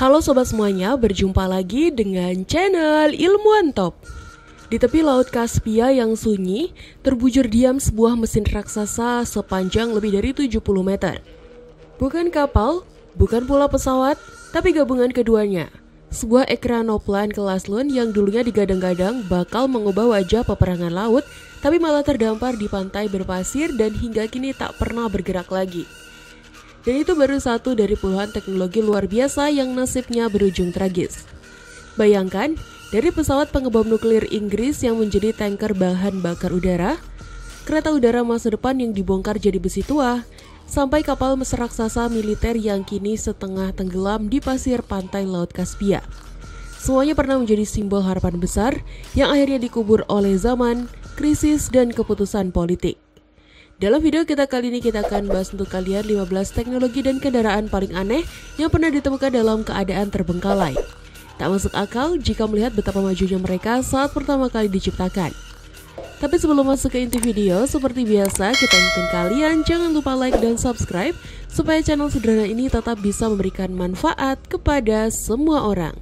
Halo sobat semuanya, berjumpa lagi dengan channel Ilmuwan Top. Di tepi Laut Kaspia yang sunyi, terbujur diam sebuah mesin raksasa sepanjang lebih dari 70 meter. Bukan kapal, bukan pula pesawat, tapi gabungan keduanya. Sebuah ekranoplan kelas Lun yang dulunya digadang-gadang bakal mengubah wajah peperangan laut, tapi malah terdampar di pantai berpasir dan hingga kini tak pernah bergerak lagi. Dan itu baru satu dari puluhan teknologi luar biasa yang nasibnya berujung tragis. Bayangkan, dari pesawat pengebom nuklir Inggris yang menjadi tanker bahan bakar udara, kereta udara masa depan yang dibongkar jadi besi tua, sampai kapal raksasa militer yang kini setengah tenggelam di pasir pantai Laut Kaspia. Semuanya pernah menjadi simbol harapan besar yang akhirnya dikubur oleh zaman, krisis, dan keputusan politik. Dalam video kita kali ini kita akan bahas untuk kalian 15 teknologi dan kendaraan paling aneh yang pernah ditemukan dalam keadaan terbengkalai. Tak masuk akal jika melihat betapa majunya mereka saat pertama kali diciptakan. Tapi sebelum masuk ke inti video, seperti biasa kita ingetin kalian jangan lupa like dan subscribe supaya channel sederhana ini tetap bisa memberikan manfaat kepada semua orang.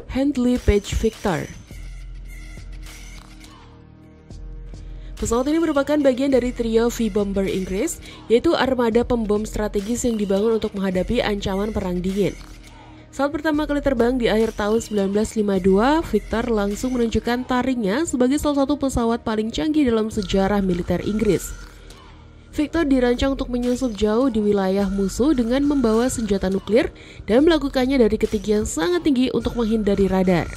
Handley Page Victor. Pesawat ini merupakan bagian dari trio V-Bomber Inggris, yaitu armada pembom strategis yang dibangun untuk menghadapi ancaman Perang Dingin. Saat pertama kali terbang di akhir tahun 1952, Victor langsung menunjukkan taringnya sebagai salah satu pesawat paling canggih dalam sejarah militer Inggris. Victor dirancang untuk menyusup jauh di wilayah musuh dengan membawa senjata nuklir dan melakukannya dari ketinggian sangat tinggi untuk menghindari radar.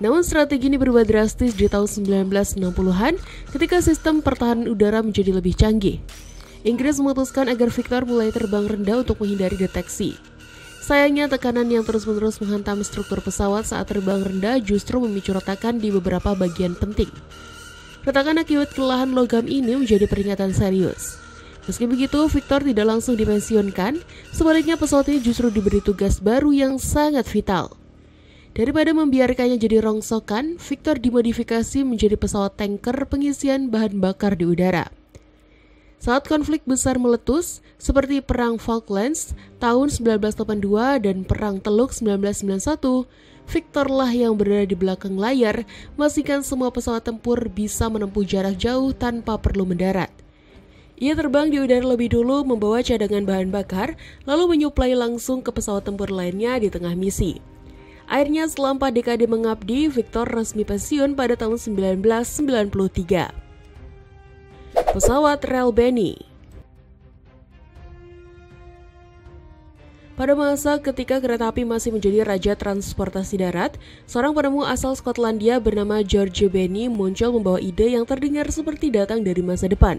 Namun strategi ini berubah drastis di tahun 1960-an ketika sistem pertahanan udara menjadi lebih canggih. Inggris memutuskan agar Victor mulai terbang rendah untuk menghindari deteksi. Sayangnya tekanan yang terus-menerus menghantam struktur pesawat saat terbang rendah justru memicu retakan di beberapa bagian penting. Retakan akibat kelelahan logam ini menjadi peringatan serius. Meski begitu, Victor tidak langsung dipensiunkan, sebaliknya pesawat ini justru diberi tugas baru yang sangat vital. Daripada membiarkannya jadi rongsokan, Victor dimodifikasi menjadi pesawat tanker pengisian bahan bakar di udara. Saat konflik besar meletus, seperti Perang Falklands tahun 1982 dan Perang Teluk 1991, Victor lah yang berada di belakang layar, memastikan semua pesawat tempur bisa menempuh jarak jauh tanpa perlu mendarat. Ia terbang di udara lebih dulu membawa cadangan bahan bakar, lalu menyuplai langsung ke pesawat tempur lainnya di tengah misi. Akhirnya setelah 4 dekade mengabdi, Victor resmi pensiun pada tahun 1993. Pesawat Rel Benny. Pada masa ketika kereta api masih menjadi raja transportasi darat, seorang penemu asal Skotlandia bernama George Benny muncul membawa ide yang terdengar seperti datang dari masa depan.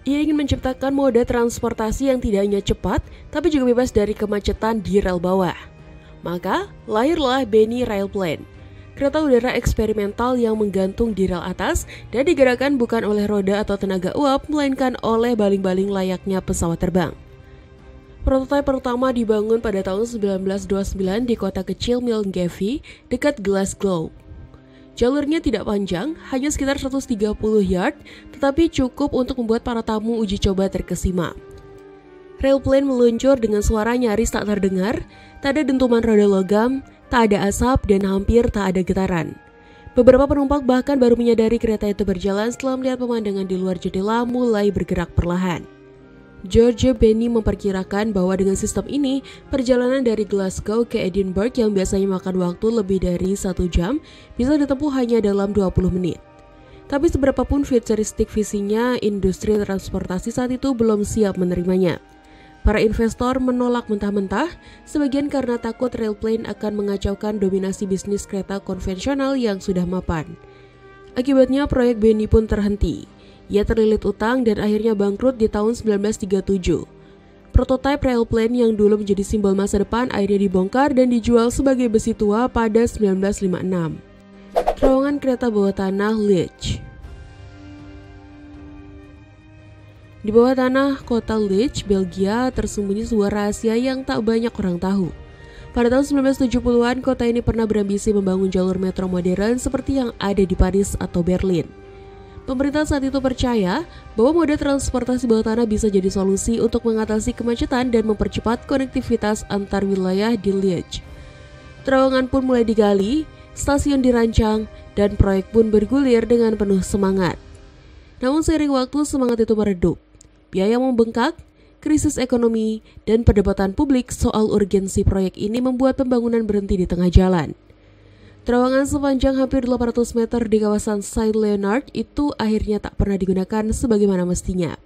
Ia ingin menciptakan moda transportasi yang tidak hanya cepat, tapi juga bebas dari kemacetan di rel bawah. Maka, lahirlah Benny Railplane, kereta udara eksperimental yang menggantung di rel atas dan digerakkan bukan oleh roda atau tenaga uap, melainkan oleh baling-baling layaknya pesawat terbang. Prototipe pertama dibangun pada tahun 1929 di kota kecil Milngavie, dekat Glasgow. Jalurnya tidak panjang, hanya sekitar 130 yard, tetapi cukup untuk membuat para tamu uji coba terkesima. Railplane meluncur dengan suara nyaris tak terdengar, tak ada dentuman roda logam, tak ada asap, dan hampir tak ada getaran. Beberapa penumpang bahkan baru menyadari kereta itu berjalan setelah melihat pemandangan di luar jendela mulai bergerak perlahan. George Benny memperkirakan bahwa dengan sistem ini, perjalanan dari Glasgow ke Edinburgh yang biasanya makan waktu lebih dari 1 jam bisa ditempuh hanya dalam 20 menit. Tapi seberapapun futuristik visinya, industri transportasi saat itu belum siap menerimanya. Para investor menolak mentah-mentah, sebagian karena takut Railplane akan mengacaukan dominasi bisnis kereta konvensional yang sudah mapan. Akibatnya proyek Benny pun terhenti. Ia terlilit utang dan akhirnya bangkrut di tahun 1937. Prototipe Railplane yang dulu menjadi simbol masa depan akhirnya dibongkar dan dijual sebagai besi tua pada 1956. Terowongan kereta bawah tanah Leech. Di bawah tanah kota Leech, Belgia, tersembunyi sebuah rahasia yang tak banyak orang tahu. Pada tahun 1970-an, kota ini pernah berambisi membangun jalur metro modern seperti yang ada di Paris atau Berlin. Pemerintah saat itu percaya bahwa moda transportasi bawah tanah bisa jadi solusi untuk mengatasi kemacetan dan mempercepat konektivitas antar wilayah di Liège. Terowongan pun mulai digali, stasiun dirancang, dan proyek pun bergulir dengan penuh semangat. Namun seiring waktu semangat itu meredup. Biaya membengkak, krisis ekonomi, dan perdebatan publik soal urgensi proyek ini membuat pembangunan berhenti di tengah jalan. Terowongan sepanjang hampir 800 meter di kawasan Saint-Léonard itu akhirnya tak pernah digunakan sebagaimana mestinya.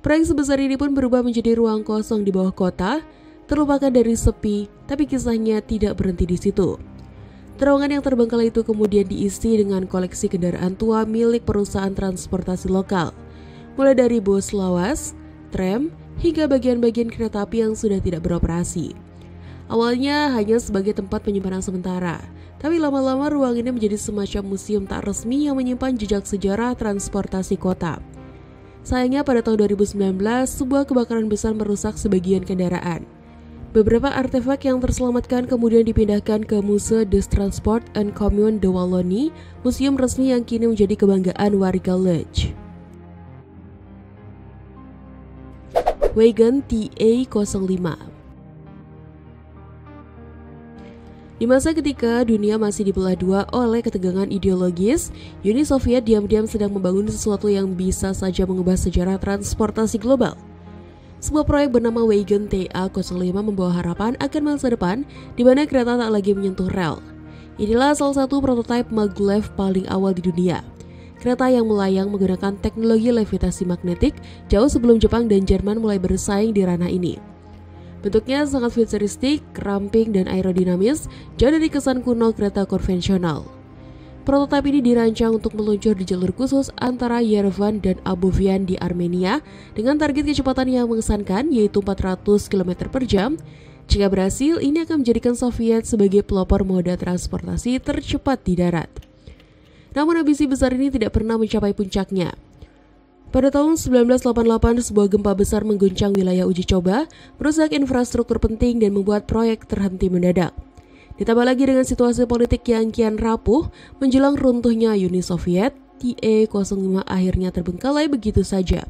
Proyek sebesar ini pun berubah menjadi ruang kosong di bawah kota, terlupakan dari sepi, tapi kisahnya tidak berhenti di situ. Terowongan yang terbengkalai itu kemudian diisi dengan koleksi kendaraan tua milik perusahaan transportasi lokal, mulai dari bus lawas, tram, hingga bagian-bagian kereta api yang sudah tidak beroperasi. Awalnya hanya sebagai tempat penyimpanan sementara, tapi lama-lama ruang ini menjadi semacam museum tak resmi yang menyimpan jejak sejarah transportasi kota. Sayangnya pada tahun 2019, sebuah kebakaran besar merusak sebagian kendaraan. Beberapa artefak yang terselamatkan kemudian dipindahkan ke Musée des Transports and Communes de Wallonie, museum resmi yang kini menjadi kebanggaan warga Liège. Wagon TA-05. Di masa ketika dunia masih dibelah dua oleh ketegangan ideologis, Uni Soviet diam-diam sedang membangun sesuatu yang bisa saja mengubah sejarah transportasi global. Sebuah proyek bernama Wagon TA-05 membawa harapan akan masa depan di mana kereta tak lagi menyentuh rel. Inilah salah satu prototipe maglev paling awal di dunia. Kereta yang melayang menggunakan teknologi levitasi magnetik jauh sebelum Jepang dan Jerman mulai bersaing di ranah ini. Bentuknya sangat futuristik, ramping, dan aerodinamis, jauh dari kesan kuno kereta konvensional. Prototipe ini dirancang untuk meluncur di jalur khusus antara Yerevan dan Abovian di Armenia dengan target kecepatan yang mengesankan yaitu 400 km per jam. Jika berhasil, ini akan menjadikan Soviet sebagai pelopor moda transportasi tercepat di darat. Namun ambisi besar ini tidak pernah mencapai puncaknya. Pada tahun 1988, sebuah gempa besar mengguncang wilayah uji coba, merusak infrastruktur penting dan membuat proyek terhenti mendadak. Ditambah lagi dengan situasi politik yang kian rapuh, menjelang runtuhnya Uni Soviet, TA-05 akhirnya terbengkalai begitu saja.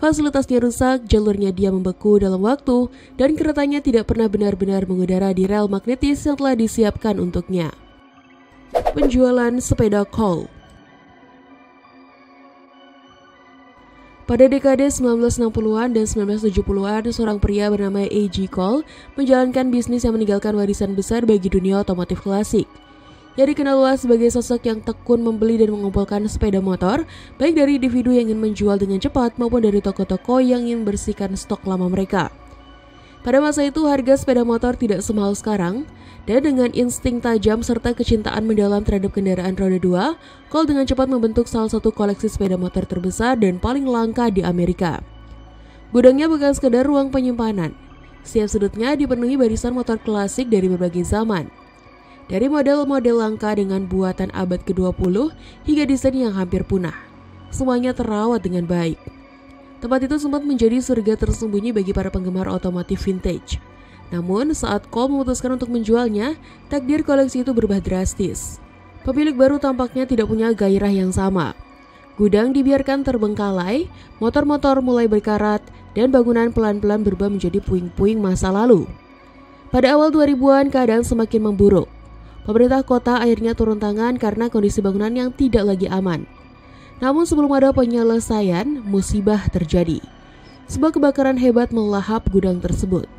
Fasilitasnya rusak, jalurnya dia membeku dalam waktu, dan keretanya tidak pernah benar-benar mengudara di rel magnetis yang telah disiapkan untuknya. Penjualan sepeda Cole. Pada dekade 1960-an dan 1970-an, seorang pria bernama A.G. Cole menjalankan bisnis yang meninggalkan warisan besar bagi dunia otomotif klasik. Ia dikenal luas sebagai sosok yang tekun membeli dan mengumpulkan sepeda motor, baik dari individu yang ingin menjual dengan cepat maupun dari toko-toko yang ingin bersihkan stok lama mereka. Pada masa itu, harga sepeda motor tidak semahal sekarang, dan dengan insting tajam serta kecintaan mendalam terhadap kendaraan roda 2, Cole dengan cepat membentuk salah satu koleksi sepeda motor terbesar dan paling langka di Amerika. Gudangnya bukan sekedar ruang penyimpanan. Setiap sudutnya dipenuhi barisan motor klasik dari berbagai zaman. Dari model-model langka dengan buatan abad ke-20 hingga desain yang hampir punah. Semuanya terawat dengan baik. Tempat itu sempat menjadi surga tersembunyi bagi para penggemar otomotif vintage. Namun, saat Cole memutuskan untuk menjualnya, takdir koleksi itu berubah drastis. Pemilik baru tampaknya tidak punya gairah yang sama. Gudang dibiarkan terbengkalai, motor-motor mulai berkarat, dan bangunan pelan-pelan berubah menjadi puing-puing masa lalu. Pada awal 2000-an, keadaan semakin memburuk. Pemerintah kota akhirnya turun tangan karena kondisi bangunan yang tidak lagi aman. Namun sebelum ada penyelesaian, musibah terjadi. Sebuah kebakaran hebat melahap gudang tersebut.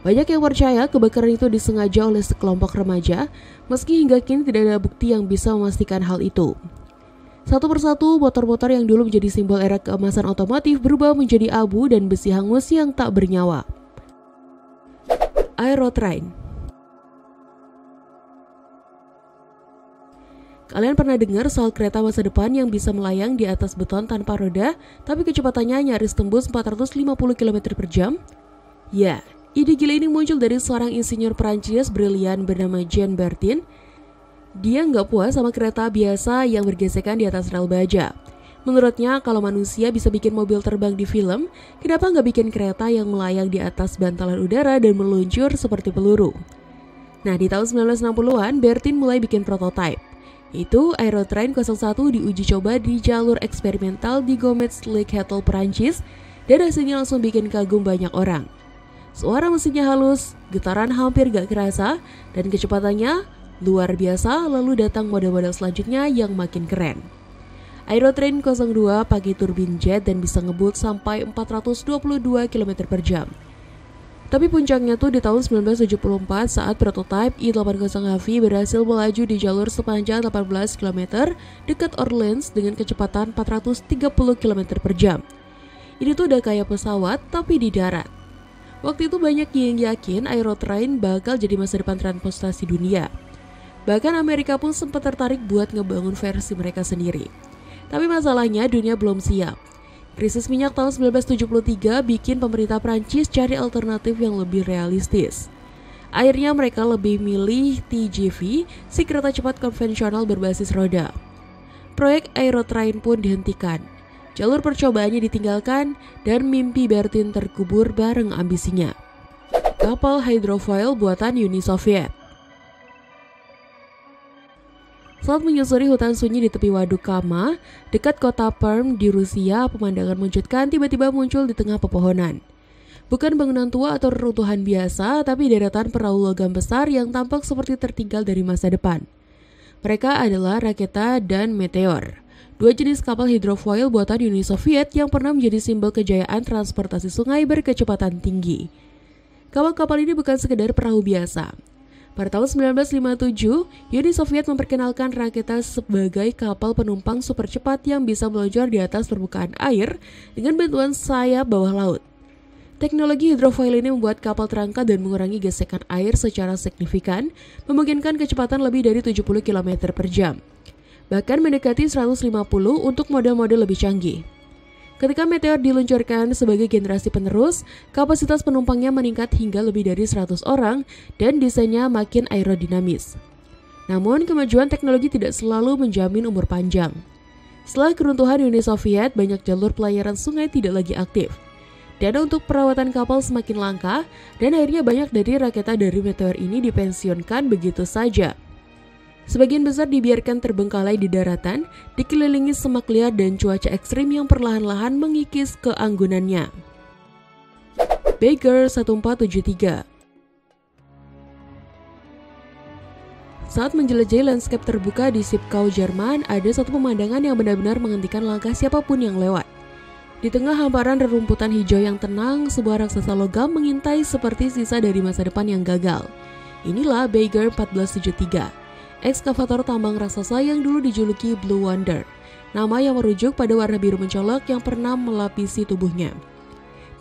Banyak yang percaya kebakaran itu disengaja oleh sekelompok remaja, meski hingga kini tidak ada bukti yang bisa memastikan hal itu. Satu persatu, motor-motor yang dulu menjadi simbol era keemasan otomotif berubah menjadi abu dan besi hangus yang tak bernyawa. Aerotrain. Kalian pernah dengar soal kereta masa depan yang bisa melayang di atas beton tanpa roda, tapi kecepatannya nyaris tembus 450 km per jam? Ya, ide gila ini muncul dari seorang insinyur Prancis brilian bernama Jean Bertin. Dia nggak puas sama kereta biasa yang bergesekan di atas rel baja. Menurutnya, kalau manusia bisa bikin mobil terbang di film, kenapa nggak bikin kereta yang melayang di atas bantalan udara dan meluncur seperti peluru? Nah, di tahun 1960-an, Bertin mulai bikin prototipe. Itu Aerotrain 01 diuji coba di jalur eksperimental di Gometz-le-Kettel, Perancis, dan hasilnya langsung bikin kagum banyak orang. Suara mesinnya halus, getaran hampir gak kerasa, dan kecepatannya luar biasa. Lalu datang model-model selanjutnya yang makin keren. Aerotrain 02 pakai turbin jet dan bisa ngebut sampai 422 km per jam. Tapi puncaknya tuh di tahun 1974 saat prototipe I-80HV berhasil melaju di jalur sepanjang 18 km dekat Orleans dengan kecepatan 430 km per jam. Ini tuh udah kayak pesawat tapi di darat. Waktu itu banyak yang yakin Aerotrain bakal jadi masa depan transportasi dunia. Bahkan Amerika pun sempat tertarik buat ngebangun versi mereka sendiri. Tapi masalahnya dunia belum siap. Krisis minyak tahun 1973 bikin pemerintah Prancis cari alternatif yang lebih realistis. Akhirnya mereka lebih milih TGV, si kereta cepat konvensional berbasis roda. Proyek Aerotrain pun dihentikan. Jalur percobaannya ditinggalkan dan mimpi Bertin terkubur bareng ambisinya. Kapal hidrofoil buatan Uni Soviet. Saat menyusuri hutan sunyi di tepi Waduk Kama, dekat kota Perm di Rusia, pemandangan mengejutkan tiba-tiba muncul di tengah pepohonan. Bukan bangunan tua atau reruntuhan biasa, tapi deretan perahu logam besar yang tampak seperti tertinggal dari masa depan. Mereka adalah Raketa dan Meteor, dua jenis kapal hidrofoil buatan Uni Soviet yang pernah menjadi simbol kejayaan transportasi sungai berkecepatan tinggi. Kapal-kapal ini bukan sekedar perahu biasa. Pada tahun 1957, Uni Soviet memperkenalkan Raketa sebagai kapal penumpang super cepat yang bisa meluncur di atas permukaan air dengan bantuan sayap bawah laut. Teknologi hidrofoil ini membuat kapal terangkat dan mengurangi gesekan air secara signifikan, memungkinkan kecepatan lebih dari 70 km per jam. Bahkan mendekati 150 untuk model-model lebih canggih. Ketika Meteor diluncurkan sebagai generasi penerus, kapasitas penumpangnya meningkat hingga lebih dari 100 orang dan desainnya makin aerodinamis. Namun, kemajuan teknologi tidak selalu menjamin umur panjang. Setelah keruntuhan Uni Soviet, banyak jalur pelayaran sungai tidak lagi aktif. Dana untuk perawatan kapal semakin langka, dan akhirnya banyak dari Raketa dari Meteor ini dipensiunkan begitu saja. Sebagian besar dibiarkan terbengkalai di daratan, dikelilingi semak liar dan cuaca ekstrim yang perlahan-lahan mengikis keanggunannya. Baker 1473. Saat menjelajahi landscape terbuka di Zwickau, Jerman, ada satu pemandangan yang benar-benar menghentikan langkah siapapun yang lewat. Di tengah hamparan rerumputan hijau yang tenang, sebuah raksasa logam mengintai seperti sisa dari masa depan yang gagal. Inilah Baker 1473. Ekskavator tambang raksasa yang dulu dijuluki Blue Wonder, nama yang merujuk pada warna biru mencolok yang pernah melapisi tubuhnya.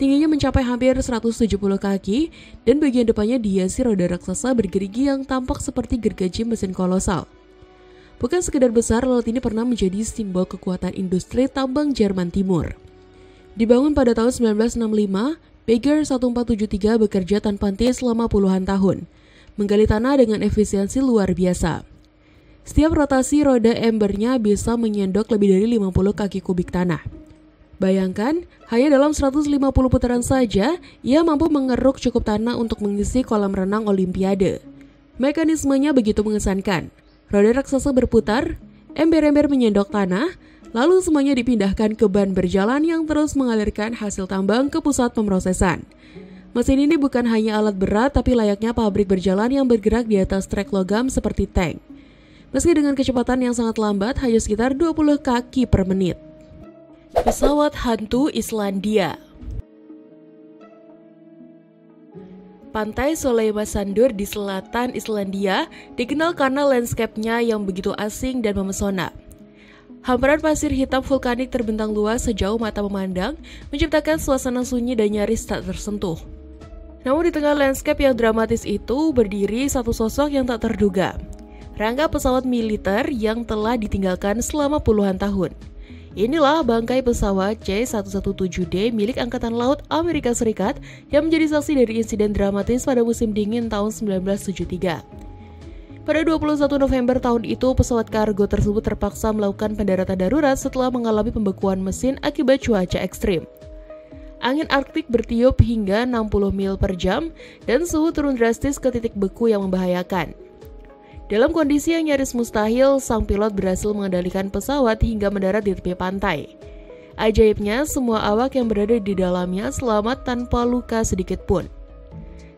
Tingginya mencapai hampir 170 kaki, dan bagian depannya dihiasi roda raksasa bergerigi yang tampak seperti gergaji mesin kolosal. Bukan sekedar besar, laut ini pernah menjadi simbol kekuatan industri tambang Jerman Timur. Dibangun pada tahun 1965, Baker 1473 bekerja tanpa henti selama puluhan tahun, menggali tanah dengan efisiensi luar biasa. Setiap rotasi roda embernya bisa menyendok lebih dari 50 kaki kubik tanah. Bayangkan, hanya dalam 150 putaran saja, ia mampu mengeruk cukup tanah untuk mengisi kolam renang Olimpiade. Mekanismenya begitu mengesankan. Roda raksasa berputar, ember-ember menyendok tanah, lalu semuanya dipindahkan ke ban berjalan yang terus mengalirkan hasil tambang ke pusat pemrosesan. Mesin ini bukan hanya alat berat, tapi layaknya pabrik berjalan yang bergerak di atas trek logam seperti tank. Meski dengan kecepatan yang sangat lambat, hanya sekitar 20 kaki per menit. Pesawat hantu Islandia. Pantai Soleymasandur di selatan Islandia dikenal karena landscape-nya yang begitu asing dan memesona. Hamparan pasir hitam vulkanik terbentang luas sejauh mata memandang, menciptakan suasana sunyi dan nyaris tak tersentuh. Namun di tengah landscape yang dramatis itu berdiri satu sosok yang tak terduga. Rangka pesawat militer yang telah ditinggalkan selama puluhan tahun. Inilah bangkai pesawat C-117D milik Angkatan Laut Amerika Serikat yang menjadi saksi dari insiden dramatis pada musim dingin tahun 1973. Pada 21 November tahun itu, pesawat kargo tersebut terpaksa melakukan pendaratan darurat setelah mengalami pembekuan mesin akibat cuaca ekstrim. Angin Arktik bertiup hingga 60 mil per jam dan suhu turun drastis ke titik beku yang membahayakan. Dalam kondisi yang nyaris mustahil, sang pilot berhasil mengendalikan pesawat hingga mendarat di tepi pantai. Ajaibnya, semua awak yang berada di dalamnya selamat tanpa luka sedikit pun.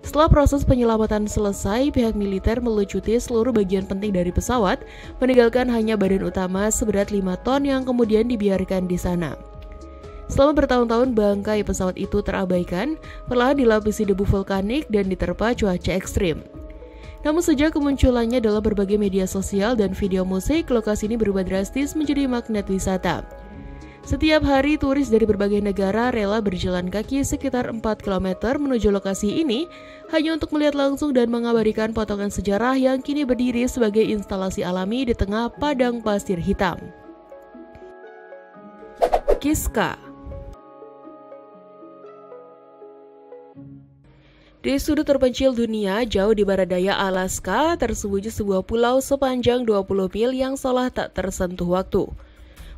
Setelah proses penyelamatan selesai, pihak militer melucuti seluruh bagian penting dari pesawat, meninggalkan hanya badan utama seberat 5 ton yang kemudian dibiarkan di sana. Selama bertahun-tahun bangkai pesawat itu terabaikan, perlahan dilapisi debu vulkanik dan diterpa cuaca ekstrim. Namun sejak kemunculannya dalam berbagai media sosial dan video musik, lokasi ini berubah drastis menjadi magnet wisata. Setiap hari, turis dari berbagai negara rela berjalan kaki sekitar 4 km menuju lokasi ini hanya untuk melihat langsung dan mengabadikan potongan sejarah yang kini berdiri sebagai instalasi alami di tengah padang pasir hitam. Kiska. Di sudut terpencil dunia, jauh di barat daya Alaska, tersembunyi sebuah pulau sepanjang 20 mil yang seolah tak tersentuh waktu.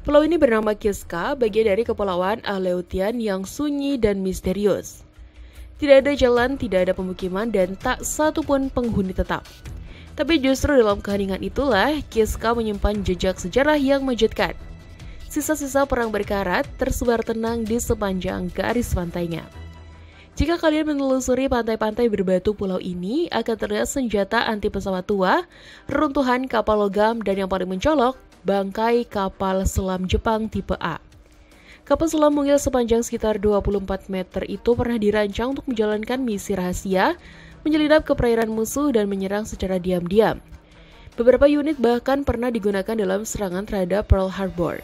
Pulau ini bernama Kiska, bagian dari kepulauan Aleutian yang sunyi dan misterius. Tidak ada jalan, tidak ada pemukiman, dan tak satu pun penghuni tetap. Tapi justru dalam keheningan itulah, Kiska menyimpan jejak sejarah yang mengejutkan. Sisa-sisa perang berkarat tersebar tenang di sepanjang garis pantainya. Jika kalian menelusuri pantai-pantai berbatu pulau ini, akan terlihat senjata anti pesawat tua, reruntuhan kapal logam, dan yang paling mencolok, bangkai kapal selam Jepang tipe A. Kapal selam mungil sepanjang sekitar 24 meter itu pernah dirancang untuk menjalankan misi rahasia, menyelinap ke perairan musuh dan menyerang secara diam-diam. Beberapa unit bahkan pernah digunakan dalam serangan terhadap Pearl Harbor.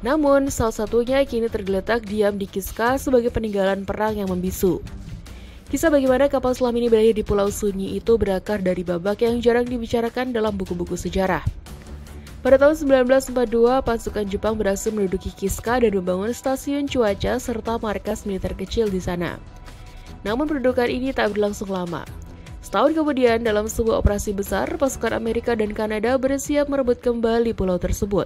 Namun, salah satunya kini tergeletak diam di Kiska sebagai peninggalan perang yang membisu. Kisah bagaimana kapal selam ini berada di Pulau Sunyi itu berakar dari babak yang jarang dibicarakan dalam buku-buku sejarah. Pada tahun 1942, pasukan Jepang berhasil menduduki Kiska dan membangun stasiun cuaca serta markas militer kecil di sana. Namun pendudukan ini tak berlangsung lama. Setahun kemudian, dalam sebuah operasi besar, pasukan Amerika dan Kanada bersiap merebut kembali pulau tersebut.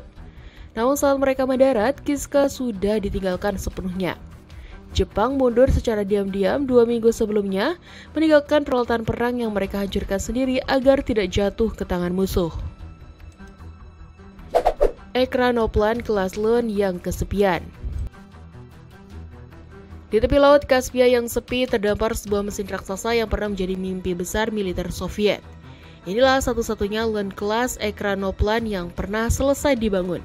Namun saat mereka mendarat, Kiska sudah ditinggalkan sepenuhnya. Jepang mundur secara diam-diam 2 minggu sebelumnya, meninggalkan peralatan perang yang mereka hancurkan sendiri agar tidak jatuh ke tangan musuh. Ekranoplan kelas Lun yang kesepian. Di tepi laut Kaspia yang sepi terdampar sebuah mesin raksasa yang pernah menjadi mimpi besar militer Soviet. Inilah satu-satunya Lun kelas ekranoplan yang pernah selesai dibangun.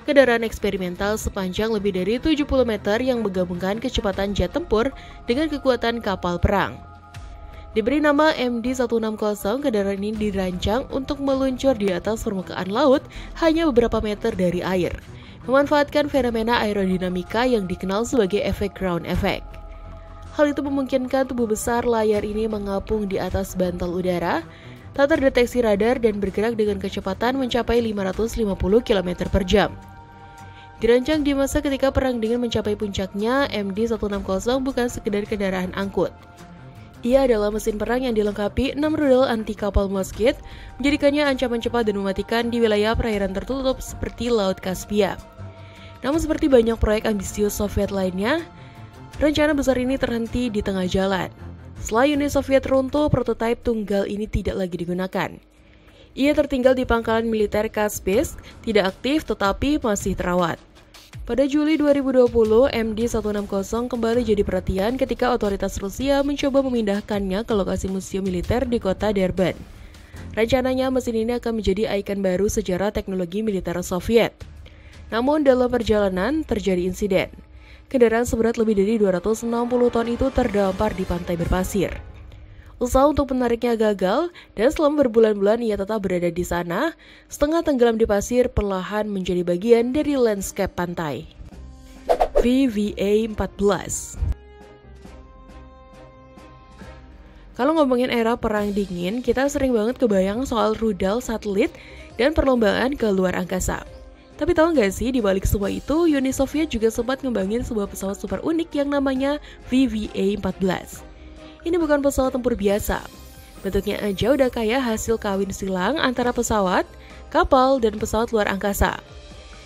Kendaraan eksperimental sepanjang lebih dari 70 meter yang menggabungkan kecepatan jet tempur dengan kekuatan kapal perang. Diberi nama MD-160, kendaraan ini dirancang untuk meluncur di atas permukaan laut hanya beberapa meter dari air, memanfaatkan fenomena aerodinamika yang dikenal sebagai efek ground effect. Hal itu memungkinkan tubuh besar layar ini mengapung di atas bantal udara, tak terdeteksi radar dan bergerak dengan kecepatan mencapai 550 km per jam. Dirancang di masa ketika Perang Dingin mencapai puncaknya, MD-160 bukan sekedar kendaraan angkut. Ia adalah mesin perang yang dilengkapi 6 rudal anti kapal Moskit, menjadikannya ancaman cepat dan mematikan di wilayah perairan tertutup seperti Laut Kaspia. Namun seperti banyak proyek ambisius Soviet lainnya, rencana besar ini terhenti di tengah jalan. Setelah Uni Soviet runtuh, prototipe tunggal ini tidak lagi digunakan. Ia tertinggal di pangkalan militer Kaspisk, tidak aktif tetapi masih terawat. Pada Juli 2020, MD-160 kembali jadi perhatian ketika otoritas Rusia mencoba memindahkannya ke lokasi museum militer di kota Derban. Rencananya mesin ini akan menjadi ikon baru sejarah teknologi militer Soviet. Namun dalam perjalanan terjadi insiden. Kendaraan seberat lebih dari 260 ton itu terdampar di pantai berpasir. Usaha untuk menariknya gagal, dan selama berbulan-bulan ia tetap berada di sana, setengah tenggelam di pasir perlahan menjadi bagian dari landscape pantai. VVA-14. Kalau ngomongin era Perang Dingin, kita sering banget kebayang soal rudal, satelit, dan perlombaan ke luar angkasa. Tapi tahu nggak sih, di balik semua itu, Uni Soviet juga sempat ngembangin sebuah pesawat super unik yang namanya VVA-14. Ini bukan pesawat tempur biasa. Bentuknya aja udah kayak hasil kawin silang antara pesawat, kapal, dan pesawat luar angkasa.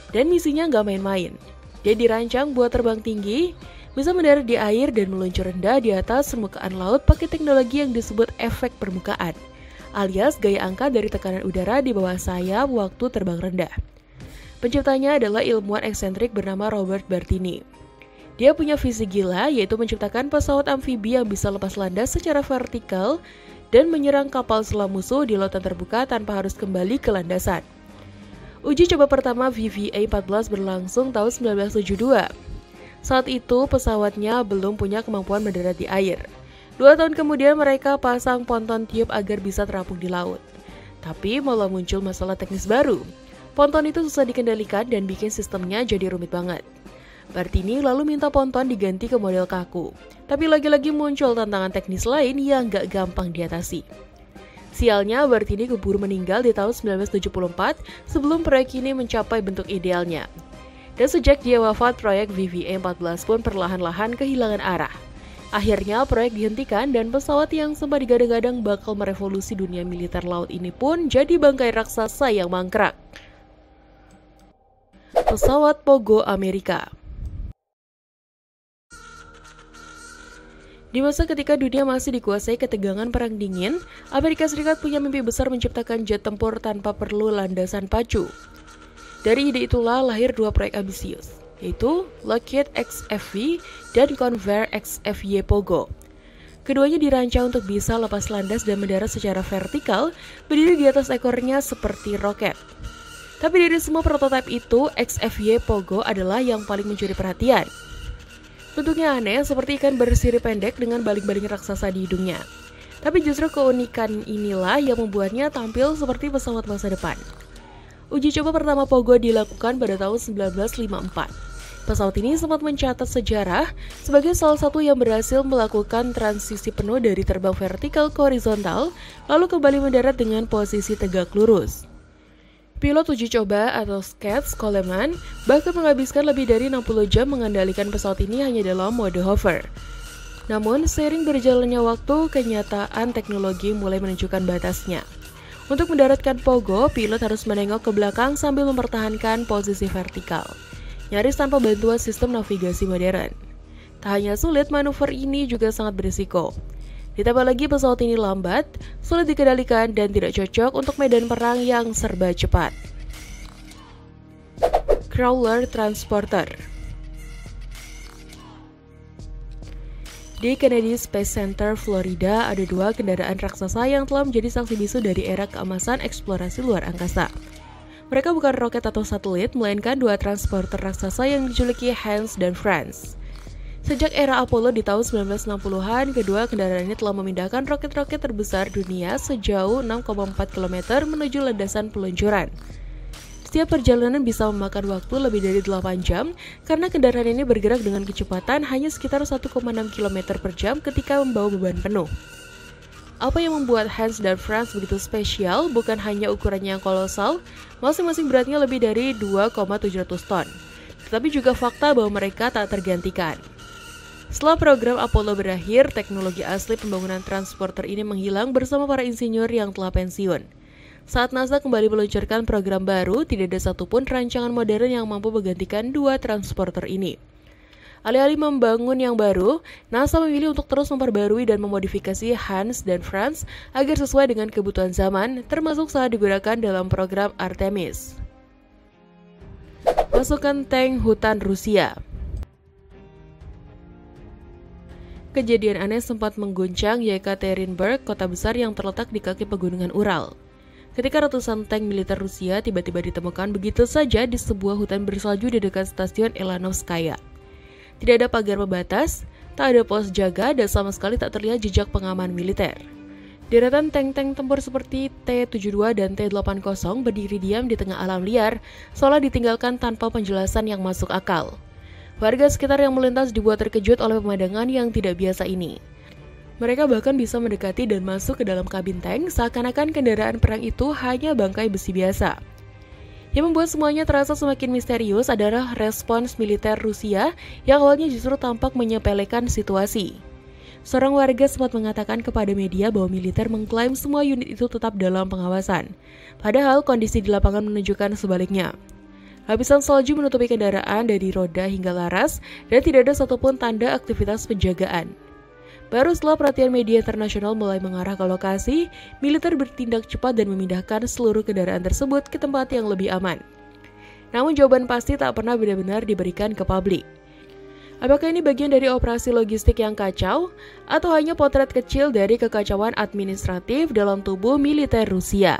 Dan misinya nggak main-main. Dia dirancang buat terbang tinggi, bisa mendarat di air dan meluncur rendah di atas permukaan laut pakai teknologi yang disebut efek permukaan, alias gaya angkat dari tekanan udara di bawah sayap waktu terbang rendah. Penciptanya adalah ilmuwan eksentrik bernama Robert Bertini. Dia punya visi gila, yaitu menciptakan pesawat amfibi yang bisa lepas landas secara vertikal dan menyerang kapal selam musuh di lautan terbuka tanpa harus kembali ke landasan. Uji coba pertama VVA-14 berlangsung tahun 1972. Saat itu pesawatnya belum punya kemampuan mendarat di air. 2 tahun kemudian mereka pasang ponton tiup agar bisa terapung di laut. Tapi malah muncul masalah teknis baru. Ponton itu susah dikendalikan dan bikin sistemnya jadi rumit banget. Bertini lalu minta ponton diganti ke model kaku. Tapi lagi-lagi muncul tantangan teknis lain yang gak gampang diatasi. Sialnya, Bertini keburu meninggal di tahun 1974 sebelum proyek ini mencapai bentuk idealnya. Dan sejak dia wafat, proyek VVA-14 pun perlahan-lahan kehilangan arah. Akhirnya proyek dihentikan dan pesawat yang sempat digadang-gadang bakal merevolusi dunia militer laut ini pun jadi bangkai raksasa yang mangkrak. Pesawat Pogo Amerika. Di masa ketika dunia masih dikuasai ketegangan Perang Dingin, Amerika Serikat punya mimpi besar menciptakan jet tempur tanpa perlu landasan pacu. Dari ide itulah lahir 2 proyek ambisius, yaitu Lockheed XFV dan Convair XFY Pogo. Keduanya dirancang untuk bisa lepas landas dan mendarat secara vertikal, berdiri di atas ekornya seperti roket. Tapi dari semua prototipe itu, XFY Pogo adalah yang paling mencuri perhatian. Bentuknya aneh seperti ikan bersirip pendek dengan baling-baling raksasa di hidungnya. Tapi justru keunikan inilah yang membuatnya tampil seperti pesawat masa depan. Uji coba pertama Pogo dilakukan pada tahun 1954. Pesawat ini sempat mencatat sejarah sebagai salah satu yang berhasil melakukan transisi penuh dari terbang vertikal ke horizontal, lalu kembali mendarat dengan posisi tegak lurus. Pilot uji coba atau Skats Coleman bahkan menghabiskan lebih dari 60 jam mengendalikan pesawat ini hanya dalam mode hover. Namun, seiring berjalannya waktu, kenyataan teknologi mulai menunjukkan batasnya. Untuk mendaratkan Pogo, pilot harus menengok ke belakang sambil mempertahankan posisi vertikal, nyaris tanpa bantuan sistem navigasi modern. Tak hanya sulit, manuver ini juga sangat berisiko. Ditambah lagi pesawat ini lambat, sulit dikendalikan, dan tidak cocok untuk medan perang yang serba cepat. Crawler Transporter. Di Kennedy Space Center, Florida, ada 2 kendaraan raksasa yang telah menjadi saksi bisu dari era keemasan eksplorasi luar angkasa. Mereka bukan roket atau satelit, melainkan 2 transporter raksasa yang dijuluki Hans dan Franz. Sejak era Apollo di tahun 1960-an, kedua kendaraan ini telah memindahkan roket-roket terbesar dunia sejauh 6,4 km menuju landasan peluncuran. Setiap perjalanan bisa memakan waktu lebih dari 8 jam karena kendaraan ini bergerak dengan kecepatan hanya sekitar 1,6 km per jam ketika membawa beban penuh. Apa yang membuat Hans dan Franz begitu spesial bukan hanya ukurannya yang kolosal, masing-masing beratnya lebih dari 2,700 ton, tetapi juga fakta bahwa mereka tak tergantikan. Setelah program Apollo berakhir, teknologi asli pembangunan transporter ini menghilang bersama para insinyur yang telah pensiun. Saat NASA kembali meluncurkan program baru, tidak ada satupun rancangan modern yang mampu menggantikan 2 transporter ini. Alih-alih membangun yang baru, NASA memilih untuk terus memperbarui dan memodifikasi Hans dan Franz agar sesuai dengan kebutuhan zaman, termasuk saat digunakan dalam program Artemis. Pasukan tank hutan Rusia. Kejadian aneh sempat mengguncang Yekaterinburg, kota besar yang terletak di kaki pegunungan Ural. Ketika ratusan tank militer Rusia tiba-tiba ditemukan begitu saja di sebuah hutan bersalju di dekat stasiun Elanovskaya. Tidak ada pagar pembatas, tak ada pos jaga, dan sama sekali tak terlihat jejak pengaman militer. Deretan tank-tank tempur seperti T-72 dan T-80 berdiri diam di tengah alam liar, seolah ditinggalkan tanpa penjelasan yang masuk akal. Warga sekitar yang melintas dibuat terkejut oleh pemandangan yang tidak biasa ini. Mereka bahkan bisa mendekati dan masuk ke dalam kabin tank seakan-akan kendaraan perang itu hanya bangkai besi biasa. Yang membuat semuanya terasa semakin misterius adalah respons militer Rusia yang awalnya justru tampak menyepelekan situasi. Seorang warga sempat mengatakan kepada media bahwa militer mengklaim semua unit itu tetap dalam pengawasan. Padahal kondisi di lapangan menunjukkan sebaliknya. Lapisan salju menutupi kendaraan dari roda hingga laras dan tidak ada satupun tanda aktivitas penjagaan. Baru setelah perhatian media internasional mulai mengarah ke lokasi, militer bertindak cepat dan memindahkan seluruh kendaraan tersebut ke tempat yang lebih aman. Namun jawaban pasti tak pernah benar-benar diberikan ke publik. Apakah ini bagian dari operasi logistik yang kacau, atau hanya potret kecil dari kekacauan administratif dalam tubuh militer Rusia?